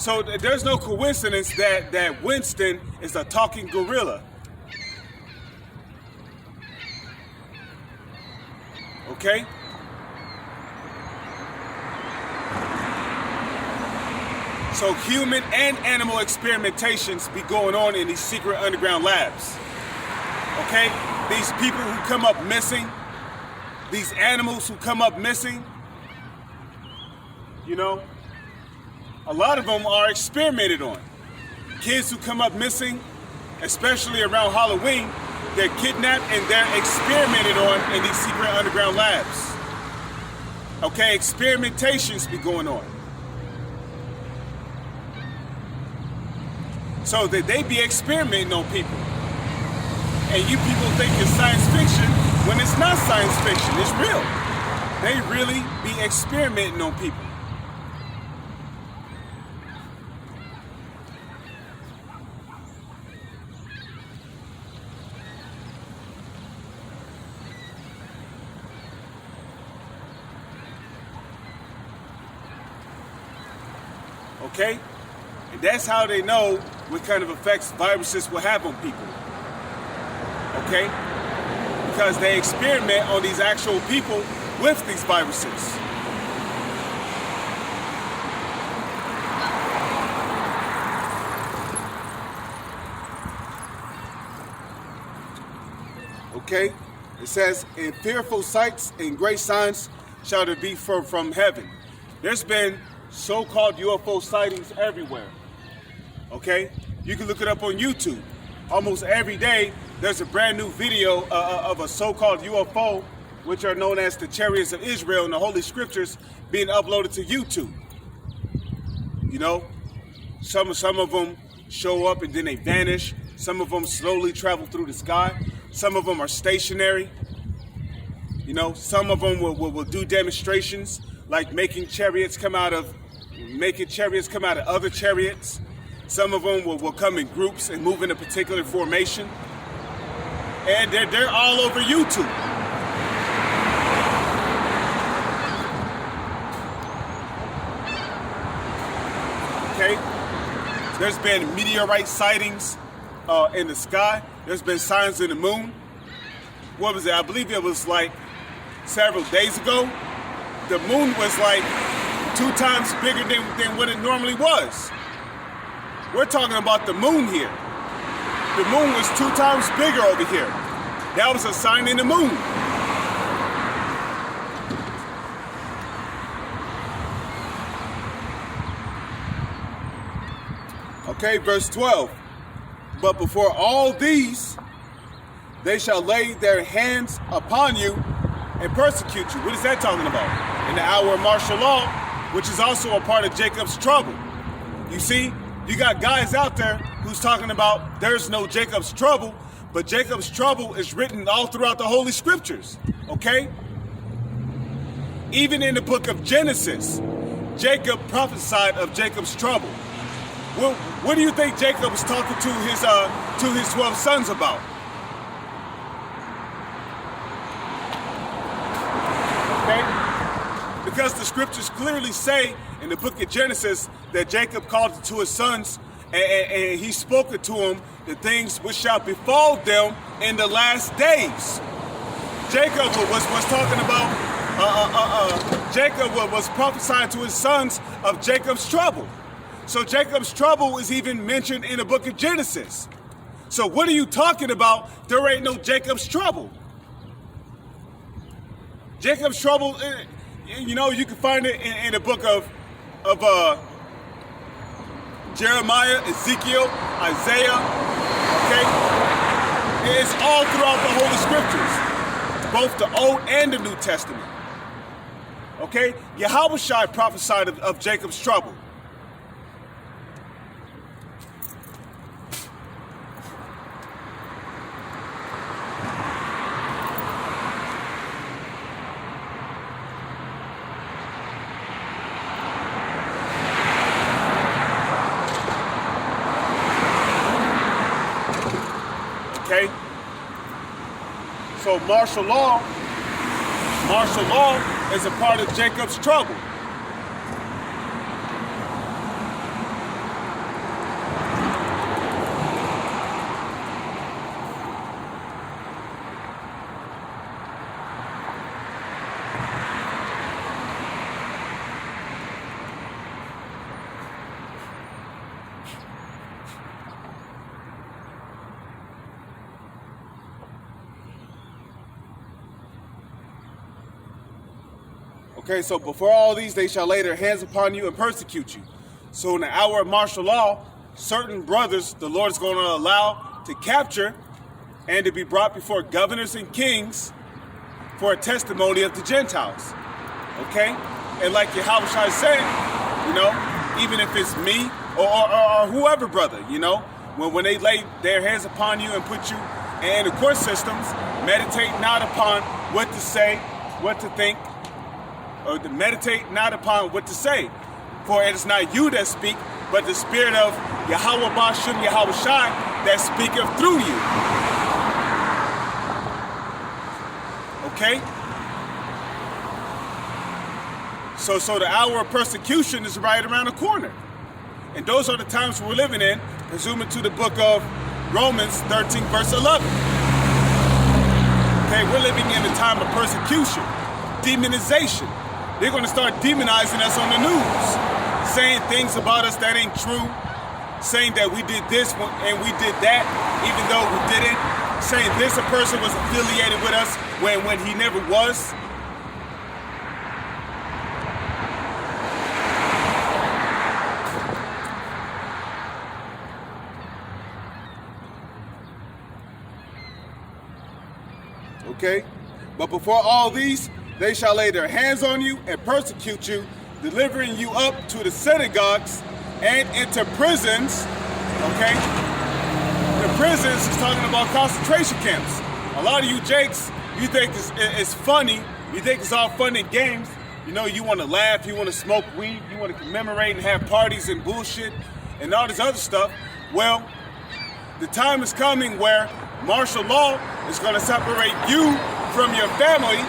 So there's no coincidence that Winston is a talking gorilla. Okay? So human and animal experimentations be going on in these secret underground labs. Okay? These people who come up missing, these animals who come up missing, you know, a lot of them are experimented on. Kids who come up missing, especially around Halloween, they're kidnapped and they're experimented on in these secret underground labs. Okay, experimentations be going on. So that they be experimenting on people. And you people think it's science fiction when it's not science fiction, it's real. They really be experimenting on people. Okay? And that's how they know what kind of effects viruses will have on people. Okay? Because they experiment on these actual people with these viruses. Okay? It says, "In fearful sights and great signs shall there be from heaven." There's been so-called UFO sightings everywhere. Okay? You can look it up on YouTube. Almost every day, there's a brand new video of a so-called UFO, which are known as the chariots of Israel in the Holy Scriptures, being uploaded to YouTube. You know, some of them show up and then they vanish. Some of them slowly travel through the sky. Some of them are stationary. You know, some of them will do demonstrations, like making chariots come out of other chariots. Some of them will come in groups and move in a particular formation. And they're all over YouTube. Okay? There's been meteorite sightings in the sky. There's been signs in the moon. What was it? I believe it was like several days ago. The moon was like 2 times bigger than what it normally was. We're talking about the moon here. The moon was 2 times bigger over here. That was a sign in the moon. Okay, verse 12. "But before all these, they shall lay their hands upon you and persecute you." What is that talking about? In the hour of martial law, which is also a part of Jacob's trouble. You see, you got guys out there who's talking about there's no Jacob's trouble, but Jacob's trouble is written all throughout the Holy Scriptures, okay? Even in the book of Genesis, Jacob prophesied of Jacob's trouble. What do you think Jacob was talking to his 12 sons about? Okay? Because the scriptures clearly say in the book of Genesis that Jacob called to his sons and he spoke to them the things which shall befall them in the last days. Jacob was talking about, Jacob was prophesying to his sons of Jacob's trouble. So Jacob's trouble is even mentioned in the book of Genesis. So what are you talking about? There ain't no Jacob's trouble. Jacob's trouble, you know, you can find it in the book of Jeremiah, Ezekiel, Isaiah, okay? It's all throughout the Holy Scriptures, both the Old and the New Testament, okay? Yahushua prophesied of Jacob's trouble. Okay? So martial law is a part of Jacob's trouble. Okay, so before all these, they shall lay their hands upon you and persecute you. So in the hour of martial law, certain brothers the Lord is going to allow to capture and to be brought before governors and kings for a testimony of the Gentiles. Okay? And like Yahushua said, you know, even if it's me or whoever, brother, you know, when they lay their hands upon you and put you in the court systems, meditate not upon what to say, what to think, or to meditate not upon what to say. For it is not you that speak, but the Spirit of Yahweh Bashim Yahushai that speaketh through you. Okay? So the hour of persecution is right around the corner. And those are the times we're living in, presuming to the book of Romans 13, verse 11. Okay, we're living in a time of persecution, demonization. They're going to start demonizing us on the news, saying things about us that ain't true, saying that we did this and we did that, even though we didn't, saying this a person was affiliated with us when he never was. Okay? But before all these, they shall lay their hands on you and persecute you, delivering you up to the synagogues and into prisons. Okay? The prisons is talking about concentration camps. A lot of you jakes, you think it's funny. You think it's all fun and games. You know, you want to laugh, you want to smoke weed, you want to commemorate and have parties and bullshit and all this other stuff. Well, the time is coming where martial law is going to separate you from your family,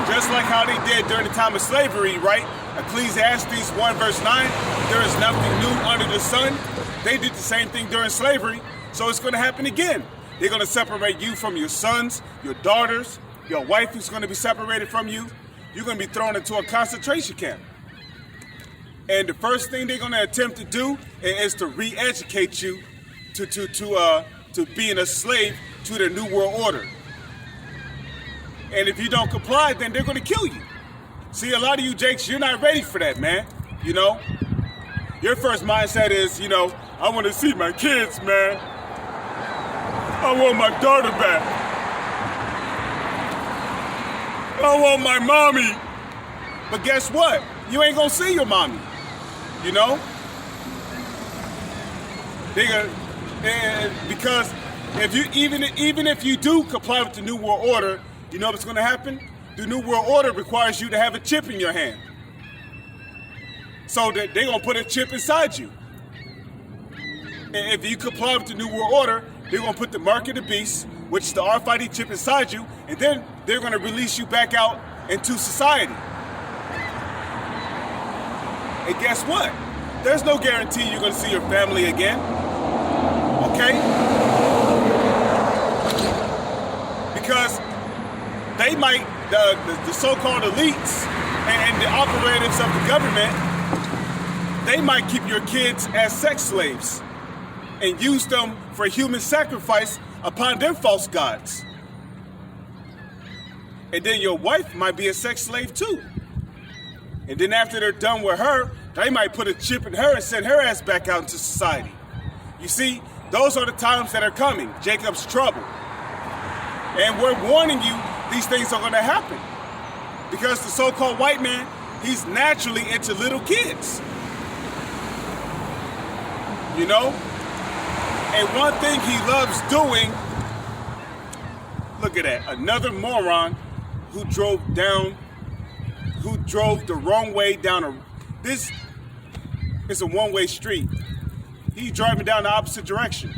just like how they did during the time of slavery, right? Ecclesiastes 1 verse 9, there is nothing new under the sun. They did the same thing during slavery, so it's going to happen again. They're going to separate you from your sons, your daughters, your wife who's going to be separated from you. You're going to be thrown into a concentration camp. And the first thing they're going to attempt to do is to re-educate you to being a slave to the New World Order. And if you don't comply, then they're going to kill you. See, a lot of you jakes, you're not ready for that, man. You know? Your first mindset is, you know, I want to see my kids, man. I want my daughter back. I want my mommy. But guess what? You ain't going to see your mommy. You know? Because if you even if you do comply with the New World Order, you know what's going to happen? The New World Order requires you to have a chip in your hand. So that they're going to put a chip inside you. And if you comply with the New World Order, they're going to put the mark of the beast, which is the RFID chip inside you, and then they're going to release you back out into society. And guess what? There's no guarantee you're going to see your family again. Okay? Because they might, the so-called elites and the operatives of the government, they might keep your kids as sex slaves and use them for human sacrifice upon their false gods. And then your wife might be a sex slave too. And then after they're done with her, they might put a chip in her and send her ass back out into society. You see, those are the times that are coming, Jacob's trouble. And we're warning you, these things are going to happen. Because the so-called white man, he's naturally into little kids. You know? And one thing he loves doing, look at that, another moron who drove the wrong way down this is a one-way street. He's driving down the opposite direction.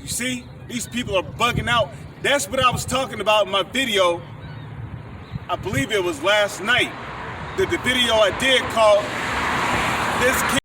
You see, these people are bugging out. That's what I was talking about in my video. I believe it was last night. The video I did called This Kid